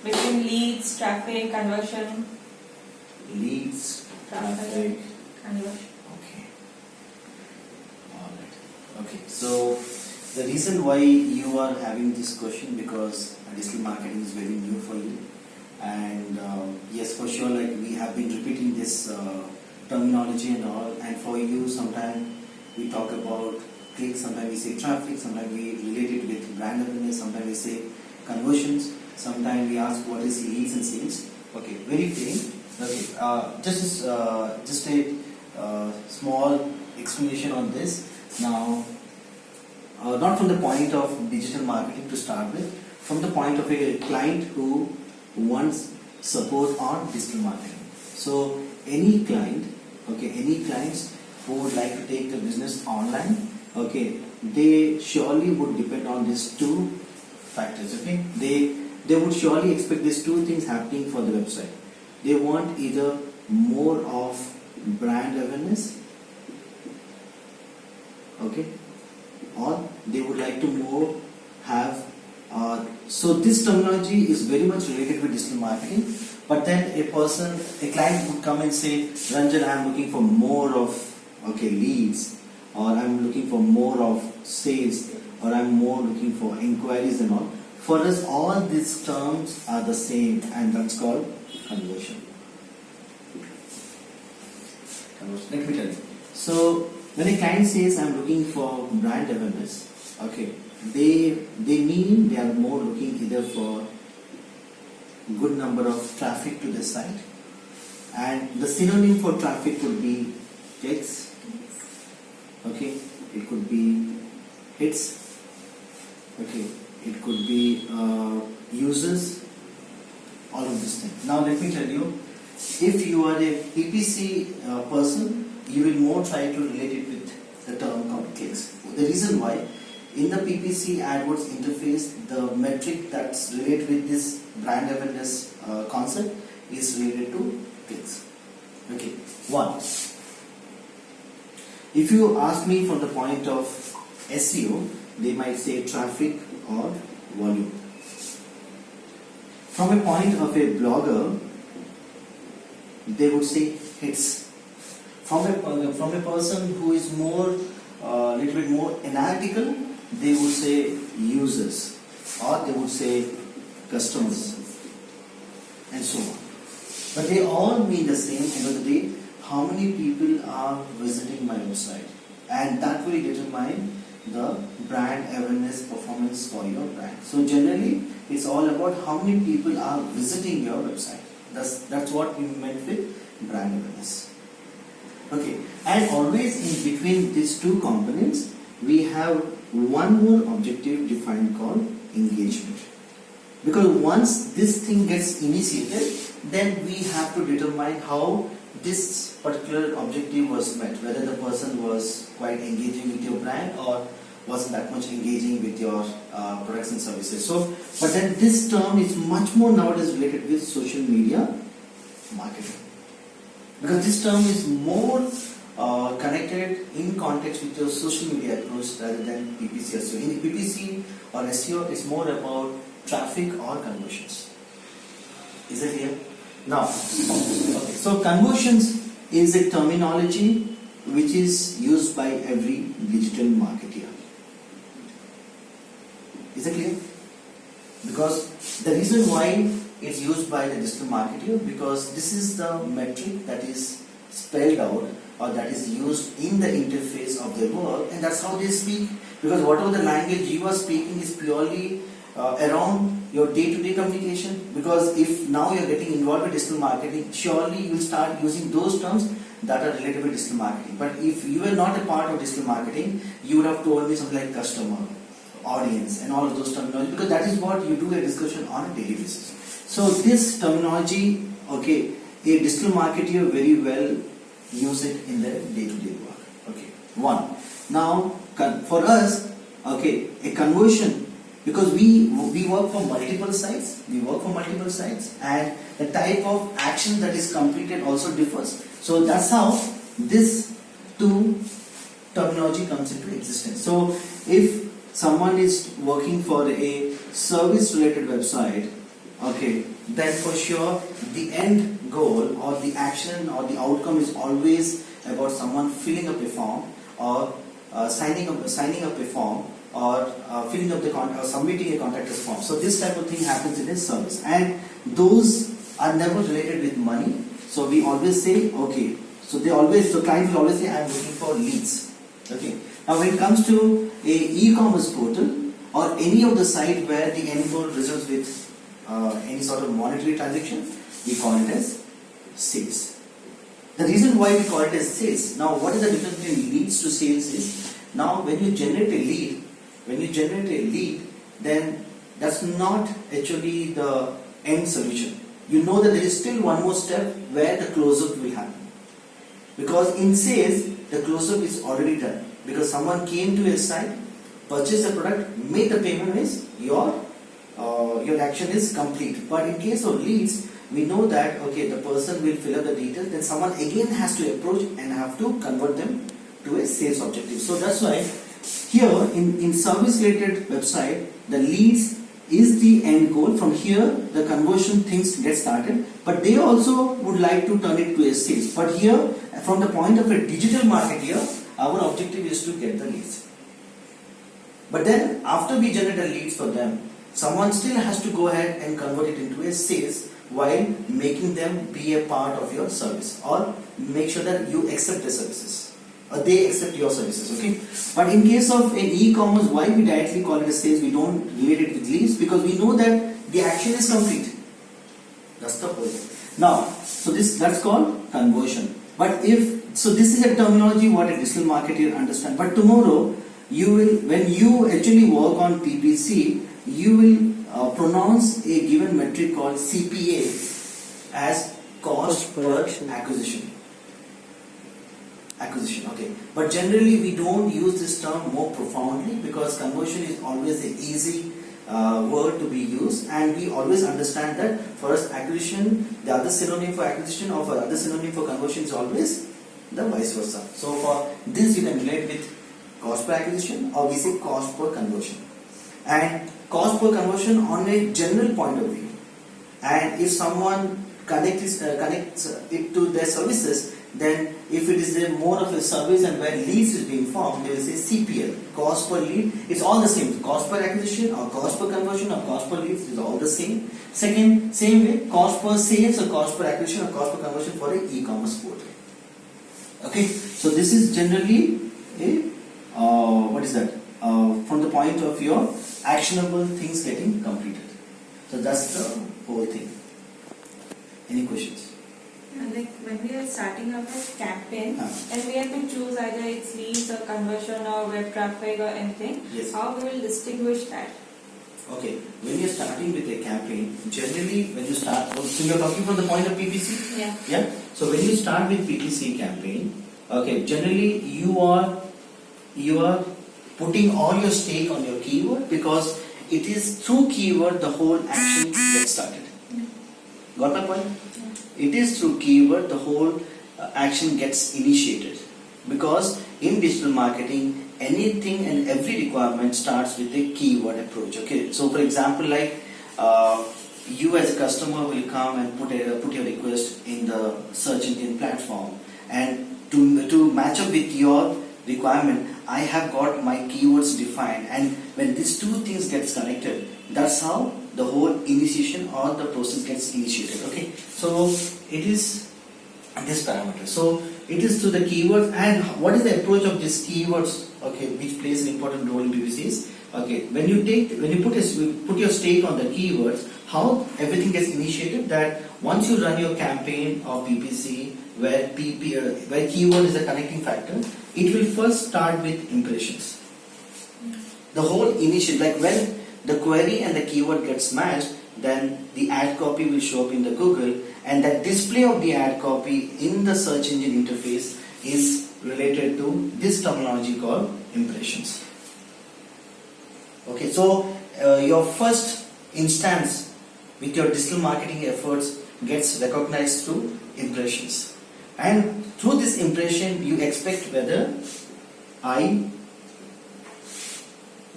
Between leads, traffic, conversion. Leads, traffic, conversion. okay. Alright. Okay. So the reason why you are having this question, because digital marketing is very new for you, and yes, for sure, like we have been repeating this terminology and all, and for you, sometimes we talk about clicks, sometimes we say traffic, sometimes we relate it with brand awareness, sometimes we say conversions, sometimes we ask what is leads and sales. Okay, very plain. Okay, just a small explanation on this. Now, not from the point of digital marketing to start with, from the point of a client who wants support on digital marketing. So any client, okay, any clients who would like to take the business online, okay, they surely would depend on these two factors. Okay, they would surely expect these two things happening for the website. They want either more of brand awareness, okay, or they would like to more have so this terminology is very much related with digital marketing. But then a client would come and say, Ranjan, I am looking for more of leads, or I am looking for more of sales, or I am more looking for inquiries and all. For us, all these terms are the same, and that's called conversion. Let me tell you. So when a client says I'm looking for brand awareness, okay, they mean they are more looking either for good number of traffic to the site, and the synonym for traffic could be clicks, okay, it could be hits, okay, it could be users, all of these things. Now let me tell you, if you are a PPC person, you will more try to relate it with the term called clicks. The reason why, in the PPC Adwords interface, the metric that's related with this brand awareness concept is related to clicks. Okay, one. If you ask me from the point of SEO, they might say traffic or volume. From a point of a blogger, they would say hits. From a person who is more little bit more analytical, they would say users, or they would say customers, and so on. But they all mean the same. End of the day, how many people are visiting my website, and that will determine the brand awareness performance for your brand. So generally, it's all about how many people are visiting your website. That's what we meant with brand awareness. Okay, and always in between these two components, we have one more objective defined called engagement. Because once this thing gets initiated, then we have to determine how this particular objective was met, whether the person was quite engaging with your brand or wasn't that much engaging with your products and services. So, but then this term is much more nowadays related with social media marketing, because this term is more connected in context with your social media approach rather than PPC SEO. In PPC or SEO, it's more about traffic or conversions. Is it clear? Now, okay. So conversions is a terminology which is used by every digital marketer. Is it clear? Because the reason why it's used by the digital marketer, because this is the metric that is spelled out or that is used in the interface of their work, and that's how they speak. Because whatever the language you are speaking is purely around your day-to-day communication. Because if now you're getting involved with digital marketing, surely you'll start using those terms that are related with digital marketing. But if you were not a part of digital marketing, you would have told me something like customer, audience, and all of those terminology, because that is what you do a discussion on a daily basis. So this terminology, okay, a digital marketer very well use it in their day-to-day work. Okay, one. Now for us, okay, a conversion, because we work for multiple sites, and the type of action that is completed also differs. So that's how this two terminology comes into existence. So if someone is working for a service related website, okay, then for sure the end goal or the action or the outcome is always about someone filling up a form or signing up a form or filling up the or submitting a contractor's form. So this type of thing happens in a service, and those are never related with money. So we always say, okay, so client will always say, I am looking for leads. Okay. Now when it comes to a e-commerce portal or any of the site where the end goal results with any sort of monetary transaction, we call it as sales. The reason why we call it as sales, now what is the difference between leads to sales is, now when you generate a lead, then that's not actually the end solution. You know that there is still one more step where the close-up will happen. Because in sales, the close-up is already done. Because someone came to a site, purchased the product, made the payment, is your action is complete. But in case of leads, we know that okay, the person will fill up the details, then someone again has to approach and have to convert them to a sales objective. So that's why here in service related website, the leads is the end goal. From here the conversion things get started, but they also would like to turn it to a sales. But here from the point of a digital marketer, our objective is to get the leads. But then after we generate the leads for them, someone still has to go ahead and convert it into a sales while making them be a part of your service, or make sure that you accept the services or they accept your services. Okay. But in case of an e-commerce, why we directly call it a sales, we don't relate it with leads, because we know that the action is complete. That's the whole thing. Now, so that's called conversion. But so this is a terminology what a digital marketer understand. But tomorrow when you actually work on PPC, you will pronounce a given metric called CPA as cost per acquisition. Okay. But generally we don't use this term more profoundly, because conversion is always an easy word to be used, and we always understand that for us acquisition, the other synonym for acquisition or for other synonym for conversion is always the vice versa. So for this you can relate with cost per acquisition, or we say cost per conversion. And cost per conversion on a general point of view, and if someone connects it to their services, then if it is more of a service and where leads is being formed, they will say CPL, cost per lead. It's all the same. Cost per acquisition or cost per conversion or cost per leads is all the same. Second, same way, cost per sales or cost per acquisition or cost per conversion for an e-commerce portal. Okay, so this is generally a from the point of your actionable things getting completed. So that's the whole thing. Any questions? Like when we are starting up a campaign, and we have to choose either it's leads or conversion or web traffic or anything, yes. How we will distinguish that? Okay, when you are starting with a campaign, generally when you start, so you are talking from the point of PPC? Yeah. So when you start with PPC campaign, okay, generally you are putting all your stake on your keyword, because it is through keyword the whole action gets started. Got my point? It is through keyword the whole action gets initiated, because in digital marketing anything and every requirement starts with a keyword approach. Okay, so for example, like you as a customer will come and put your request in the search engine platform, and to match up with your requirement, I have got my keywords defined, and when these two things gets connected, that's how the whole initiation or the process gets initiated. Okay, so it is this parameter. So it is through the keywords, and what is the approach of these keywords? Okay, which plays an important role in PPCs. Okay, when you put your stake on the keywords, how everything gets initiated. That once you run your campaign of PPC, where keyword is a connecting factor, it will first start with impressions. The whole initial, like when the query and the keyword gets matched, then the ad copy will show up in the Google, and that display of the ad copy in the search engine interface is related to this terminology called impressions. Okay, so your first instance with your digital marketing efforts gets recognized through impressions, and through this impression you expect whether I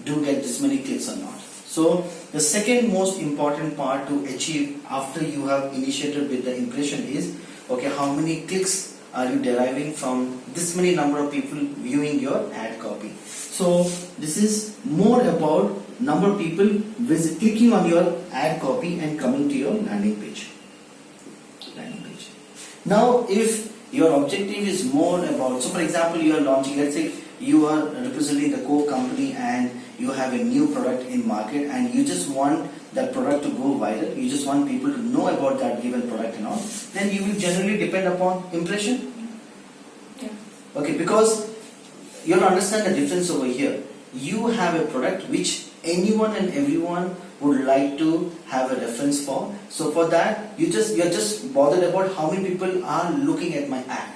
do get this many clicks or not. So the second most important part to achieve after you have initiated with the impression is, okay, how many clicks are you deriving from this many number of people viewing your ad copy. So this is more about number of people clicking on your ad copy and coming to your landing page. Now if your objective is more about, so for example you are launching, let's say you are representing the core company and you have a new product in market and you just want that product to go viral, you just want people to know about that given product and all, then you will generally depend upon impression. Yeah. Okay, because you have to understand the difference over here. You have a product which anyone and everyone would like to have a reference for. So for that, you're just bothered about how many people are looking at my ad.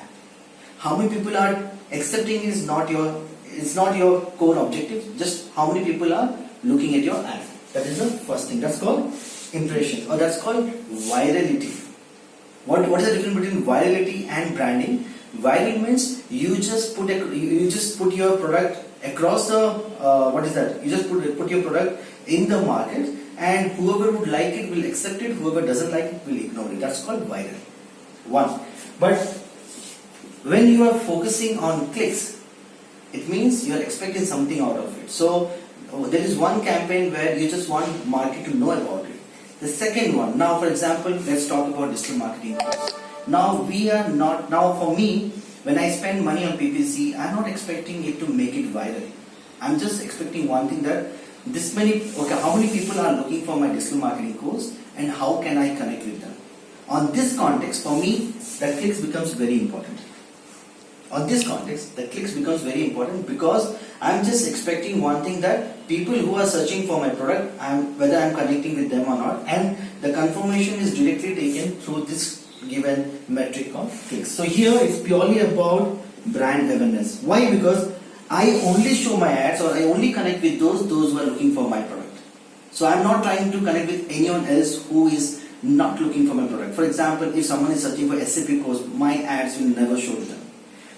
How many people are accepting is not your core objective. Just how many people are looking at your ad. That is the first thing. That's called impressions, or that's called virality. What is the difference between virality and branding? Viral means you just put your product across the what is that? You just put your product in the market, and whoever would like it will accept it. Whoever doesn't like it will ignore it. That's called viral. One. But when you are focusing on clicks, it means you are expecting something out of it. So there is one campaign where you just want market to know about it. The second one, now for example, let's talk about digital marketing. Now for me, when I spend money on PPC, I'm not expecting it to make it viral. I'm just expecting one thing, that how many people are looking for my digital marketing course and how can I connect with them? On this context, for me, the clicks becomes very important. On this context, the clicks becomes very important because I'm just expecting one thing, that people who are searching for my product, whether I'm connecting with them or not, and the confirmation is directly taken through this given metric of clicks. So here it's purely about brand awareness. Why? Because I only show my ads, or I only connect with those who are looking for my product. So I'm not trying to connect with anyone else who is not looking for my product. For example, if someone is searching for SAP course, my ads will never show to them.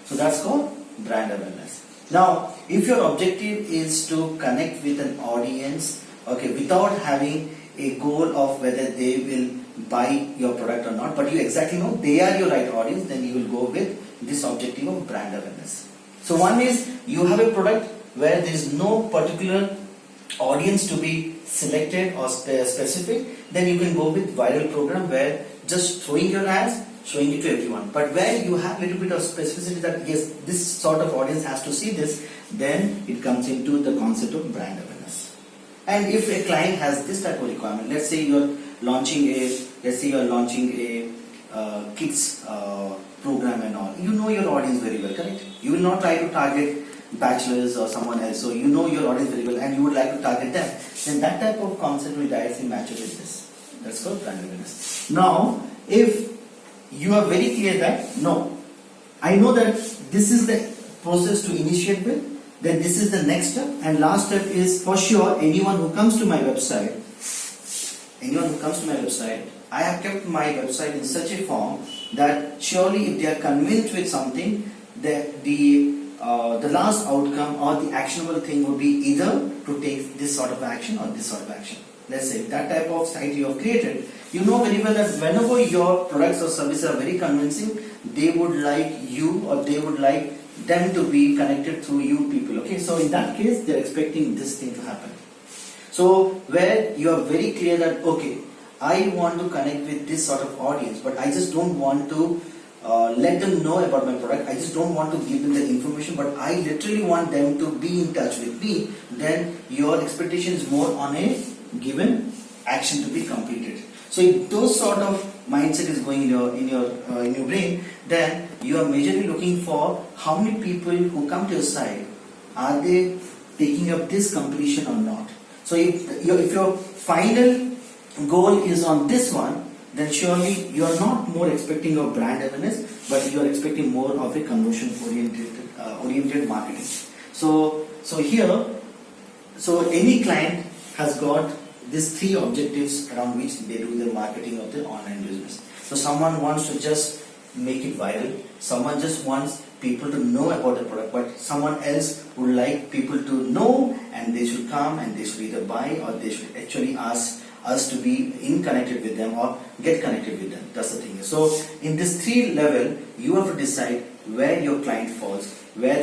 So that's called brand awareness. Now, if your objective is to connect with an audience, okay, without having a goal of whether they will buy your product or not, but you exactly know they are your right audience, then you will go with this objective of brand awareness. So one is you have a product where there is no particular audience to be selected or specific, then you can go with viral program where just throwing your ads, showing it to everyone. But where you have a little bit of specificity that yes, this sort of audience has to see this, then it comes into the concept of brand awareness. And if a client has this type of requirement, let's say you're launching a kids program and all, you know your audience very well, correct? You will not try to target bachelors or someone else, so you know your audience very well and you would like to target them, then that type of concept will directly match up with this. That's called brand awareness. Now, if you are very clear that, no, I know that this is the process to initiate with, then this is the next step, and last step is for sure anyone who comes to my website, I have kept my website in such a form that surely if they are convinced with something, the last outcome or the actionable thing would be either to take this sort of action or this sort of action. Let's say that type of site you have created, you know very well that whenever your products or services are very convincing, they would like you, or they would like them to be connected through you people. Okay, so in that case, they're expecting this thing to happen. So where you are very clear that okay, I want to connect with this sort of audience, but I just don't want to let them know about my product. I just don't want to give them the information, but I literally want them to be in touch with me. Then your expectation is more on a given action to be completed. So if those sort of mindset is going in your brain, then you are majorly looking for how many people who come to your site, are they taking up this completion or not. So if your final goal is on this one, then surely you are not more expecting of brand awareness, but you are expecting more of a conversion oriented marketing. So any client has got these three objectives around which they do the marketing of their online business. So someone wants to just make it viral. Someone just wants people to know about the product, but someone else would like people to know, and they should come and they should either buy, or they should actually ask us to be in connected with them or get connected with them. That's the thing. So in this 3 level, you have to decide where your client falls, where